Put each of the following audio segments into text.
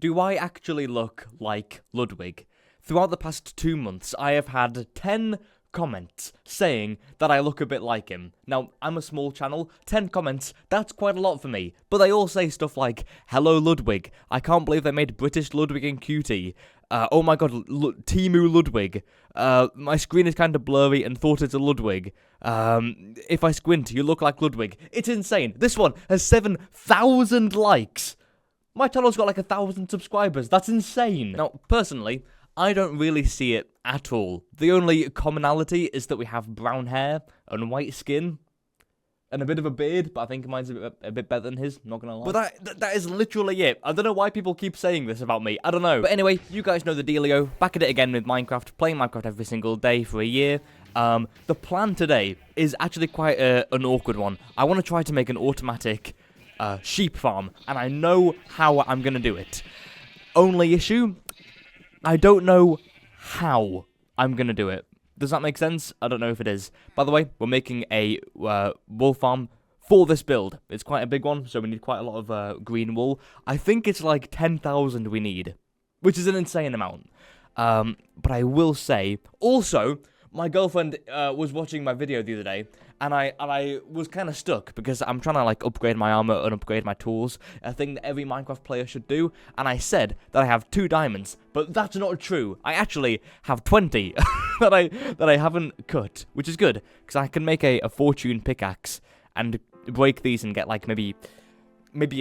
Do I actually look like Ludwig? Throughout the past 2 months, I have had 10 comments saying that I look a bit like him. Now, I'm a small channel, 10 comments, that's quite a lot for me. But they all say stuff like, "Hello Ludwig, I can't believe they made British Ludwig and Cutie. Oh my god, Timu Ludwig. My screen is kind of blurry and thought it's a Ludwig. If I squint, you look like Ludwig." It's insane. This one has 7,000 likes. My channel's got like 1,000 subscribers. That's insane. Now, personally, I don't really see it at all. The only commonality is that we have brown hair and white skin and a bit of a beard, but I think mine's a bit better than his, not gonna lie. But that is literally it. I don't know why people keep saying this about me. I don't know. But anyway, you guys know the dealio. Back at it again with Minecraft, playing Minecraft every single day for a year. The plan today is actually quite an awkward one. I want to try to make an automatic sheep farm, and I know how I'm gonna do it. Only issue, I don't know how I'm going to do it. Does that make sense? I don't know if it is. By the way, we're making a wool farm for this build. It's quite a big one, so we need quite a lot of green wool. I think it's like 10,000 we need, which is an insane amount. But I will say, also, my girlfriend was watching my video the other day, and I was kind of stuck because I'm trying to like upgrade my armor and upgrade my tools, a thing that every Minecraft player should do. And I said that I have 2 diamonds, but that's not true. I actually have 20 that I haven't cut, which is good because I can make a fortune pickaxe and break these and get like maybe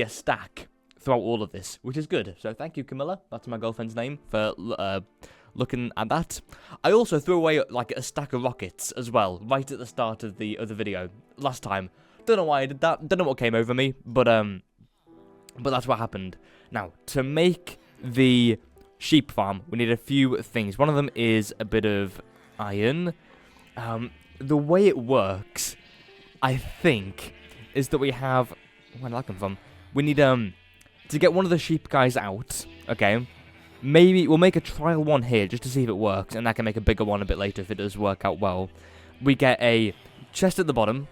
a stack throughout all of this, which is good. So thank you, Camilla. That's my girlfriend's name for looking at that. I also threw away like a stack of rockets as well, right at the start of the other video last time. Don't know why I did that. Don't know what came over me, but that's what happened. Now, to make the sheep farm, we need a few things. One of them is a bit of iron. The way it works, I think, is that we have, where did that come from? We need to get one of the sheep guys out. Okay. Maybe we'll make a trial one here just to see if it works, and I can make a bigger one a bit later if it does work out well. We get a chest at the bottom,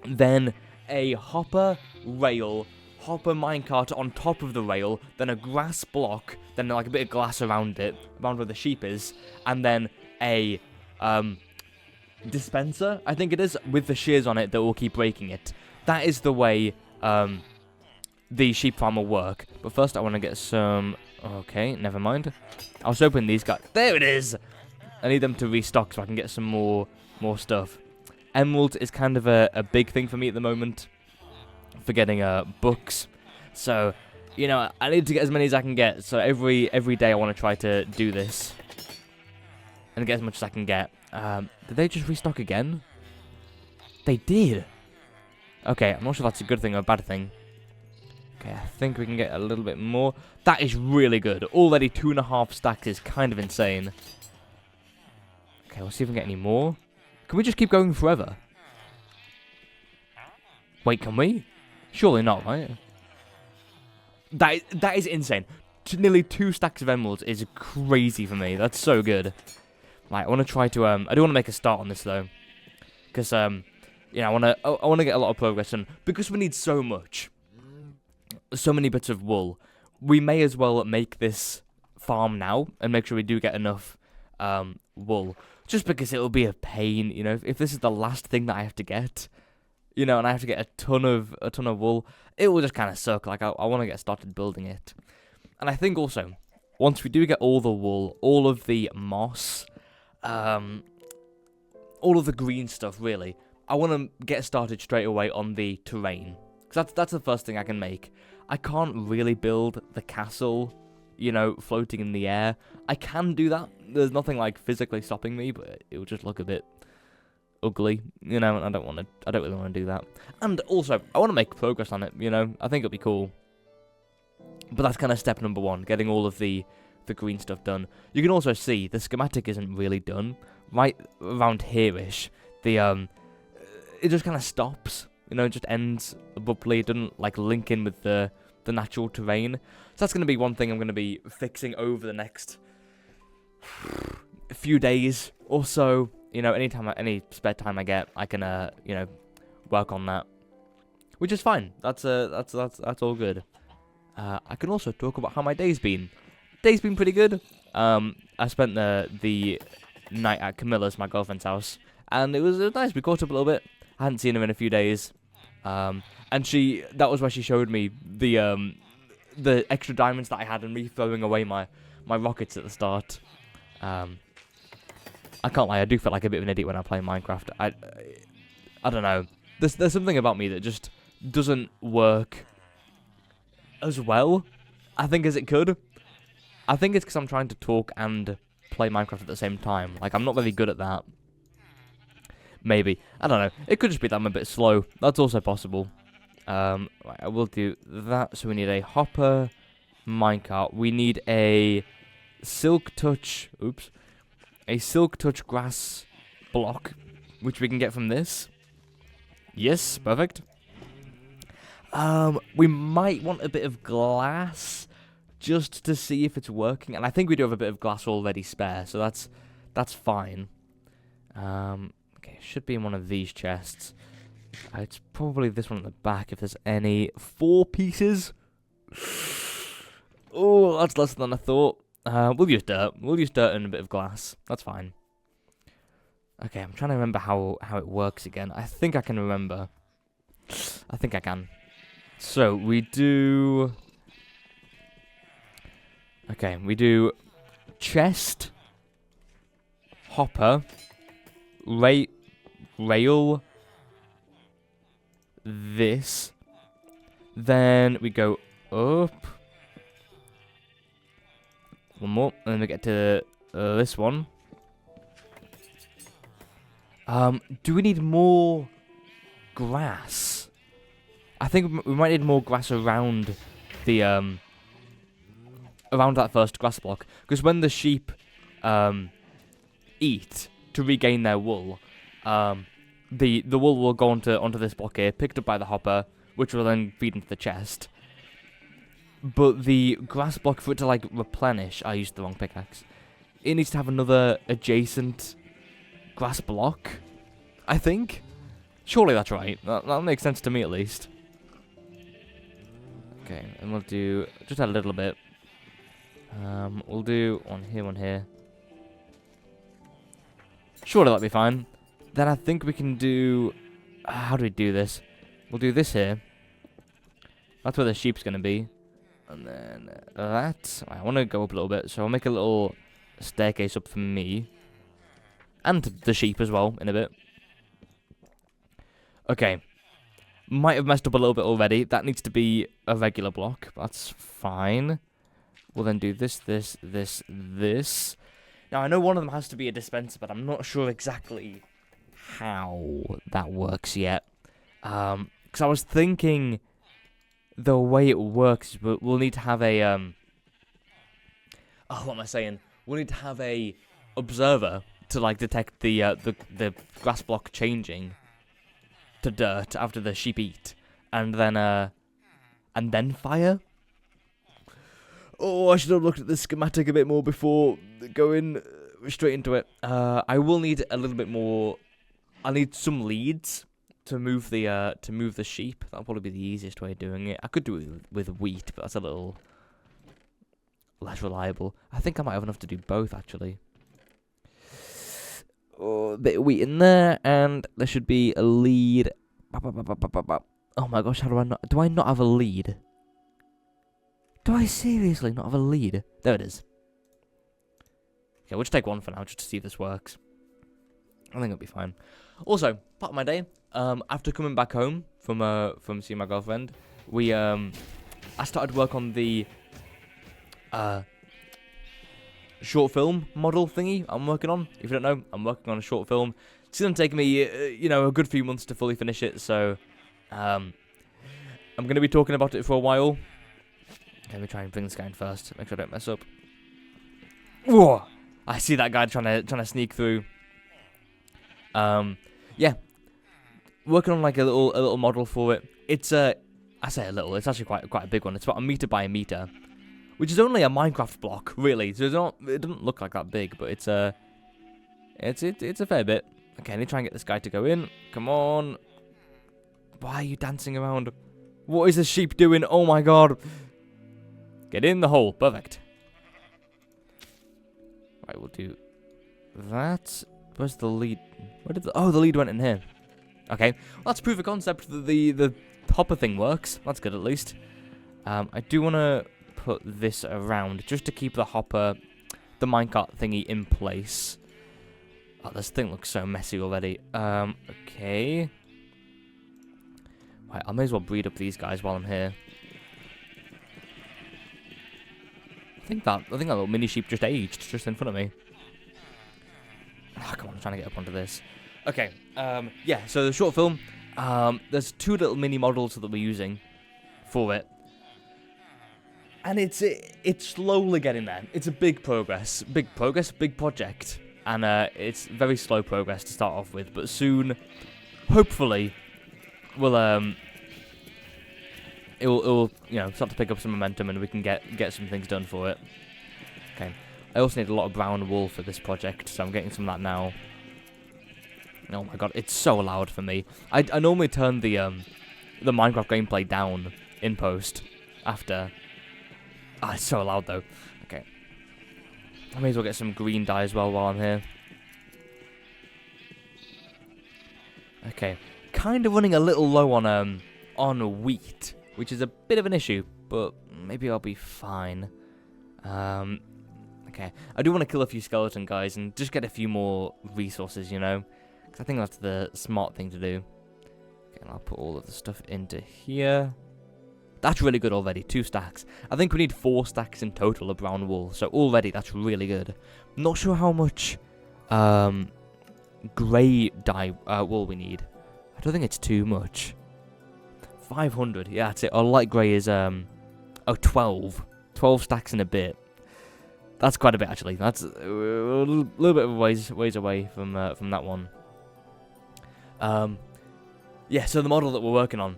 then a hopper rail, hopper minecart on top of the rail, then a grass block, then like a bit of glass around it, around where the sheep is, and then a dispenser, I think it is, with the shears on it that will keep breaking it. That is the way the sheep farm will work. But first I want to get some... Okay, never mind. I was hoping these guys... There it is! I need them to restock so I can get some more stuff. Emerald is kind of a big thing for me at the moment. For getting books. So, you know, I need to get as many as I can get. So every day I want to try to do this. And get as much as I can get. Did they just restock again? They did! Okay, I'm not sure if that's a good thing or a bad thing. Okay, I think we can get a little bit more. That is really good. Already 2.5 stacks is kind of insane. Okay, let's see if we can get any more. Can we just keep going forever? Wait, can we? Surely not, right? That is insane. Nearly 2 stacks of emeralds is crazy for me. That's so good. Right, I want to try to... I do want to make a start on this, though. Because, you know, I want to get a lot of progress done. Because we need so much. So many bits of wool. We may as well make this farm now and make sure we do get enough wool. Just because it'll be a pain, you know, if this is the last thing that I have to get, you know, and I have to get a ton of wool, it will just kind of suck. Like I want to get started building it. And I think also, once we do get all the wool, all of the moss, all of the green stuff, really, I want to get started straight away on the terrain. Because that's the first thing I can make. I can't really build the castle, you know, floating in the air. I can do that. There's nothing like physically stopping me, but it will just look a bit ugly, you know. And I don't really want to do that. And also, I want to make progress on it, you know. I think it'll be cool. But that's kind of step number 1, getting all of the green stuff done. You can also see the schematic isn't really done. Right around here-ish, it just kind of stops. You know, it just ends abruptly. It doesn't, like, link in with the natural terrain. So that's going to be one thing I'm going to be fixing over the next few days or so. You know, any spare time I get, I can, you know, work on that. Which is fine. That's all good. I can also talk about how my day's been. Day's been pretty good. I spent the night at Camilla's, my girlfriend's house, and it was nice. We caught up a little bit. I hadn't seen her in a few days. And that was where she showed me the extra diamonds that I had and me throwing away my rockets at the start. I can't lie, I do feel like a bit of an idiot when I play Minecraft. I don't know. There's something about me that just doesn't work as well, I think, as it could. I think it's because I'm trying to talk and play Minecraft at the same time. Like, I'm not very good at that. Maybe. I don't know. It could just be that I'm a bit slow. That's also possible. Right, I will do that. So we need a hopper, minecart. We need a silk touch. Oops. A silk touch grass block, which we can get from this. Yes, perfect. We might want a bit of glass just to see if it's working, and I think we do have a bit of glass already spare, so that's fine. Okay, should be in one of these chests. It's probably this one at the back if there's any. 4 pieces. Oh, that's less than I thought. We'll use dirt. We'll use dirt and a bit of glass. That's fine. Okay, I'm trying to remember how it works again. I think I can remember. I think I can. So, we do... Okay, we do chest, hopper, rail, this. Then we go up. One more, and then we get to this one. Do we need more grass? I think we might need more grass around the around that first grass block, because when the sheep eat to regain their wool, the wool will go onto this block here, picked up by the hopper, which will then feed into the chest. But the grass block, for it to like replenish, I used the wrong pickaxe. It needs to have another adjacent grass block, I think. Surely that's right. That makes sense to me at least. Okay, and we'll do just a little bit. We'll do one here. Surely that'll be fine. Then I think we can do... how do we do this? We'll do this here. That's where the sheep's going to be. And then that. I want to go up a little bit, so I'll make a little staircase up for me. And the sheep as well, in a bit. Okay. Might have messed up a little bit already. That needs to be a regular block. That's fine. We'll then do this. Now, I know one of them has to be a dispenser, but I'm not sure exactly how that works yet. Because I was thinking the way it works is we'll need to have a... oh, what am I saying? We'll need to have a observer to, like, detect the grass block changing to dirt after the sheep eat. And then fire? Oh, I should have looked at the schematic a bit more before going straight into it. I will need a little bit more. I need some leads to move the sheep. That'll probably be the easiest way of doing it. I could do it with wheat, but that's a little less reliable. I think I might have enough to do both, actually. Oh, a bit of wheat in there, and there should be a lead. Oh my gosh, how do I not have a lead? Do I seriously not have a lead? There it is. Okay, we'll just take one for now, just to see if this works. I think it'll be fine. Also, part of my day, after coming back home from seeing my girlfriend, I started work on the short film model thingy I'm working on. If you don't know, I'm working on a short film. It's gonna take me, a good few months to fully finish it. So, I'm gonna be talking about it for a while. Let me try and bring this guy in first. Make sure I don't mess up. Whoa! I see that guy trying to sneak through. Yeah. Working on like a little model for it. It's I say a little. It's actually quite a big one. It's about 1 meter by 1 meter, which is only a Minecraft block, really. So it doesn't look like that big, but it's a fair bit. Okay, let me try and get this guy to go in. Come on. Why are you dancing around? What is this sheep doing? Oh my god. Get in the hole. Perfect. Right, we'll do that. Where's the lead? Where did the lead went in here. Okay, well, that's proof of concept that the hopper thing works. That's good at least. I do want to put this around just to keep the hopper, the minecart thingy in place. Oh, this thing looks so messy already. Okay. Right, I may as well breed up these guys while I'm here. I think that little mini sheep just aged just in front of me. Oh, come on, I'm trying to get up onto this. Okay, yeah, so the short film, there's 2 little mini models that we're using for it. And it's slowly getting there. It's a big project. And it's very slow progress to start off with, but soon, hopefully, we'll it'll start to pick up some momentum and we can get some things done for it. Okay. I also need a lot of brown wool for this project, so I'm getting some of that now. Oh my god, it's so loud for me. I normally turn the Minecraft gameplay down in post after. Ah, it's so loud though. Okay. I may as well get some green dye as well while I'm here. Okay. Kind of running a little low on wheat, which is a bit of an issue, but maybe I'll be fine. Okay. I do want to kill a few skeleton guys and just get a few more resources, you know? Because I think that's the smart thing to do. Okay, and I'll put all of the stuff into here. That's really good already, 2 stacks. I think we need 4 stacks in total of brown wool, so already that's really good. Not sure how much grey dye wool we need. I don't think it's too much. 500, yeah, that's it. Our light grey is 12 stacks in a bit. That's quite a bit actually. That's a little bit of a ways away from that one. Yeah, so the model that we're working on,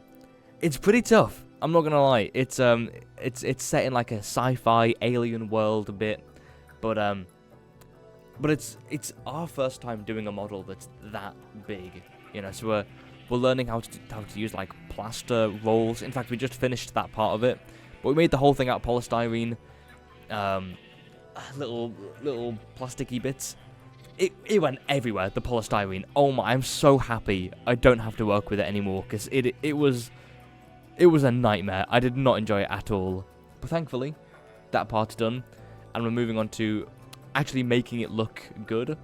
it's pretty tough. I'm not gonna lie. It's set in like a sci-fi alien world a bit, but it's our first time doing a model that's that big, you know. So we're learning how to use like plaster rolls. In fact, we just finished that part of it, but we made the whole thing out of polystyrene, little plasticky bits. It went everywhere. The polystyrene. Oh my! I'm so happy I don't have to work with it anymore because it was a nightmare. I did not enjoy it at all. But thankfully, that part's done. And we're moving on to actually making it look good.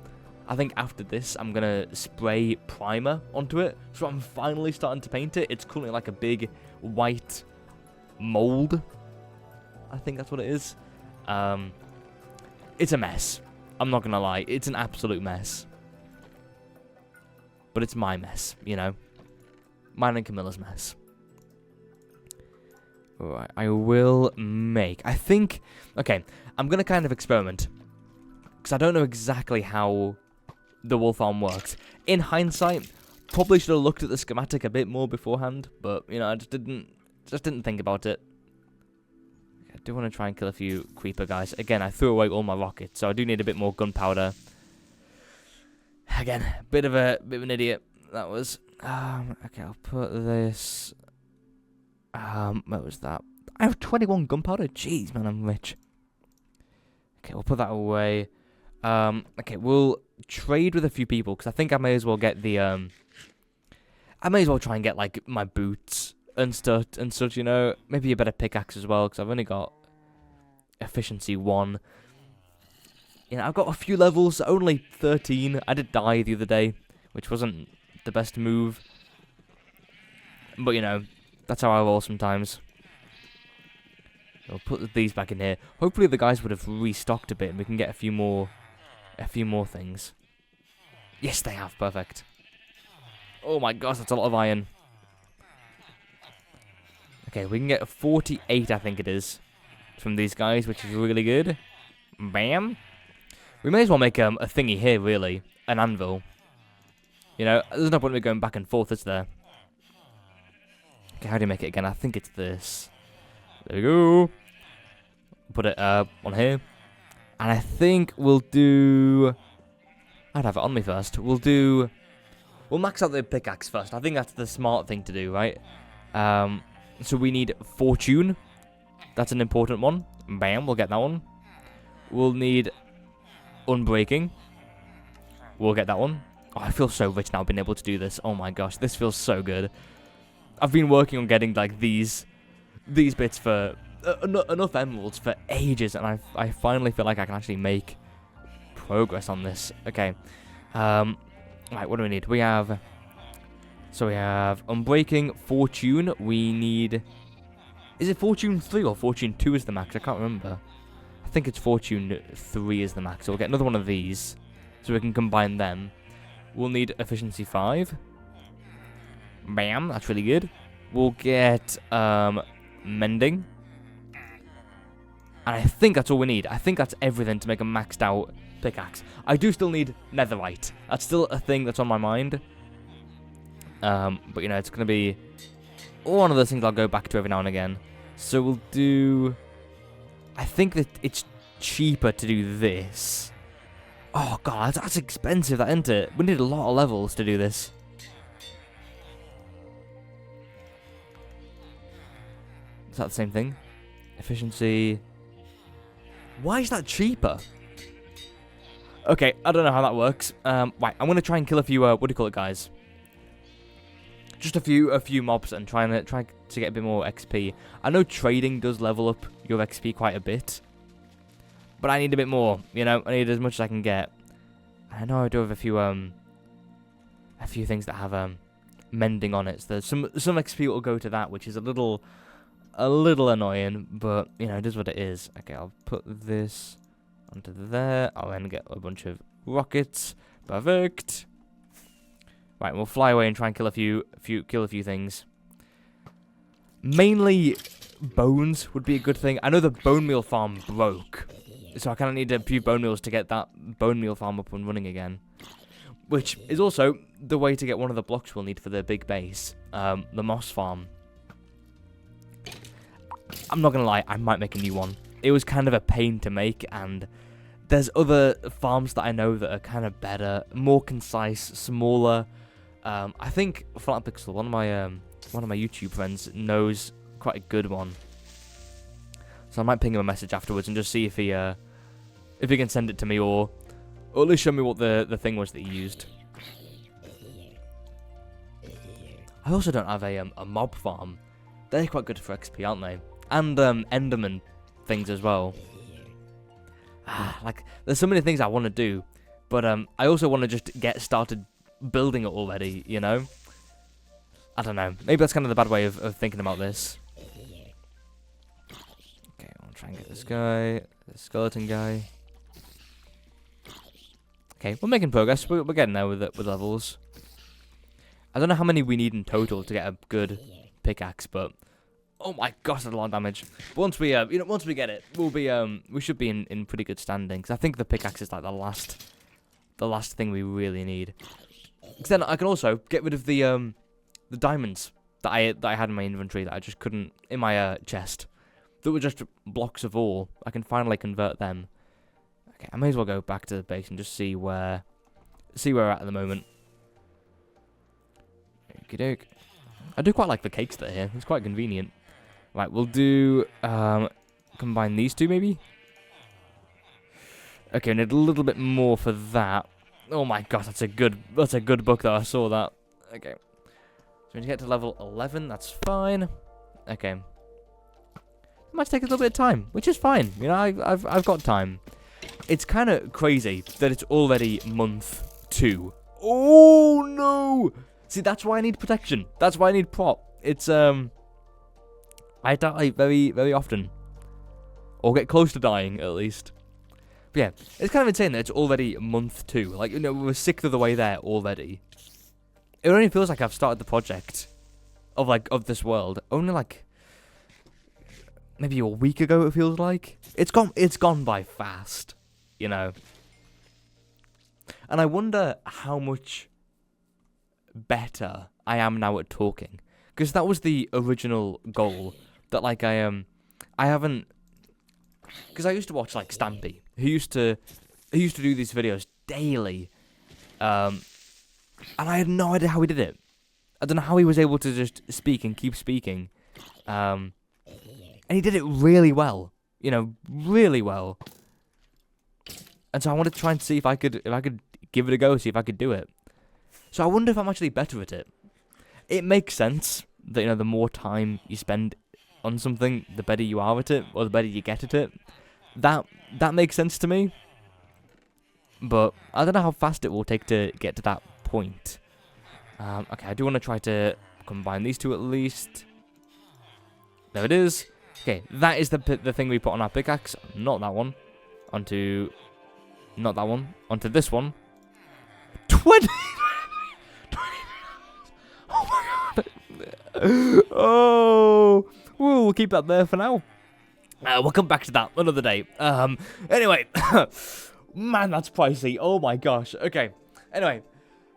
I think after this, I'm going to spray primer onto it. So I'm finally starting to paint it. It's currently like a big white mold. I think that's what it is. It's a mess. I'm not going to lie. It's an absolute mess. But it's my mess, you know. Mine and Camilla's mess. Alright, I will make... I think... Okay, I'm going to kind of experiment. Because I don't know exactly how the wool farm works. In hindsight, probably should have looked at the schematic a bit more beforehand. But, you know, I just didn't think about it. I do want to try and kill a few creeper guys. Again, I threw away all my rockets, so I do need a bit more gunpowder. Again, bit of an idiot. That was... okay, I'll put this... what was that? I have 21 gunpowder? Jeez, man, I'm rich. Okay, we'll put that away. Okay, we'll trade with a few people, because I think I may as well get the, I may as well try and get, like, my boots and such, you know. Maybe a better pickaxe as well, because I've only got efficiency 1. You know, I've got a few levels, only 13. I did die the other day, which wasn't the best move. But, you know... That's how I roll sometimes. I'll put these back in here. Hopefully the guys would have restocked a bit and we can get a few more things. Yes, they have. Perfect. Oh my gosh, that's a lot of iron. Okay, we can get 48, I think it is, from these guys, which is really good. Bam. We may as well make a thingy here, really. An anvil. You know, there's no point in going back and forth, is there? Okay, how do you make it again? I think it's this. There we go. Put it on here. And I think we'll do... I'd have it on me first. We'll max out the pickaxe first. I think that's the smart thing to do, right? So we need fortune. That's an important one. Bam, we'll get that one. We'll need Unbreaking. We'll get that one. Oh, I feel so rich now being able to do this. Oh my gosh, this feels so good. I've been working on getting like these bits for enough emeralds for ages, and I finally feel like I can actually make progress on this. Okay. Right, what do we need? We have Unbreaking, Fortune. We need... Is it Fortune 3 or Fortune 2 is the max? I can't remember. I think it's Fortune 3 is the max. So we'll get another one of these, so we can combine them. We'll need Efficiency 5. Bam, that's really good. We'll get Mending. And I think that's all we need. I think that's everything to make a maxed out pickaxe. I do still need Netherite. That's still a thing that's on my mind. But you know, it's going to be one of those things I'll go back to every now and again. So we'll do... I think that it's cheaper to do this. Oh god, that's expensive, that, isn't it? We need a lot of levels to do this. Is that the same thing? Efficiency... Why is that cheaper? Okay, I don't know how that works. Right, I'm gonna try and kill a few, what do you call it, guys? Just a few mobs and try to get a bit more XP. I know trading does level up your XP quite a bit, but I need a bit more. You know, I need as much as I can get. I know I do have a few things that have mending on it. So there's some XP will go to that, which is a little annoying, but you know, it is what it is. Okay, I'll put this onto there. I'll then get a bunch of rockets. Perfect. Right, we'll fly away and try and kill a few things. Mainly bones would be a good thing. I know the bone meal farm broke, so I kind of need a few bone meals to get that bone meal farm up and running again. Which is also the way to get one of the blocks we'll need for the big base, the moss farm. I'm not gonna lie, I might make a new one. It was kind of a pain to make, and there's other farms that I know that are kind of better, more concise, smaller. I think Flatpixel, one of my YouTube friends, knows quite a good one. So I might ping him a message afterwards and just see if he can send it to me, or at least show me what the thing was that he used. I also don't have a mob farm. They're quite good for XP, aren't they? And Enderman things as well. Like, there's so many things I want to do, but I also want to just get started building it already, you know? I don't know. Maybe that's kind of the bad way of thinking about this. Okay, I'll try and get this guy, the skeleton guy. Okay, we're making progress. We're getting there with levels. I don't know how many we need in total to get a good pickaxe, but oh my gosh, that's a lot of damage. But once we once we get it, we'll be we should be in pretty good standing. Cause I think the pickaxe is like the last thing we really need. Cause then I can also get rid of the diamonds that I had in my inventory that I just couldn't in my chest. That were just blocks of ore. I can finally convert them. Okay, I may as well go back to the base and just see where we're at the moment. Okie doke. I do quite like the cakes that are here. It's quite convenient. Right, we'll do combine these two maybe. Okay, we need a little bit more for that. Oh my gosh, that's a good book though. I saw that. Okay, so when you get to level 11, that's fine. Okay, it might take a little bit of time, which is fine. You know, I've got time. It's kind of crazy that it's already month 2. Oh no! See, that's why I need protection. That's why I need prop. It's I die very, very often, or get close to dying at least. But yeah, it's kind of insane that it's already month 2. Like, you know, we're 1/6 of the way there already. It only feels like I've started the project of this world only like maybe a week ago. It feels like it's gone by fast, you know. And I wonder how much better I am now at talking, because that was the original goal. That like I haven't, because I used to watch like Stampy, who used to do these videos daily, and I had no idea how he did it. I don't know how he was able to just speak and keep speaking, and he did it really well. you know, really well. And so I wanted to try and see if I could give it a go, see if I could do it. So I wonder if I'm actually better at it. It makes sense that, you know, the more time you spend on something, the better you are at it, or the better you get at it. That makes sense to me. But I don't know how fast it will take to get to that point. Okay, I do want to try to combine these two at least. There it is. Okay, that is the thing we put on our pickaxe. Not that one. Not that one. Onto this one. 20! Oh my god. Oh, we'll keep that there for now. We'll come back to that another day. Anyway, man, that's pricey. Oh my gosh. Okay. Anyway,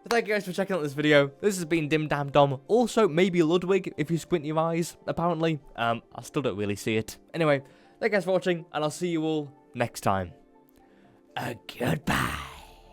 thank you guys for checking out this video. This has been DimDamDom. Also, maybe Ludwig if you squint your eyes. Apparently, I still don't really see it. Anyway, thank you guys for watching, and I'll see you all next time. Goodbye.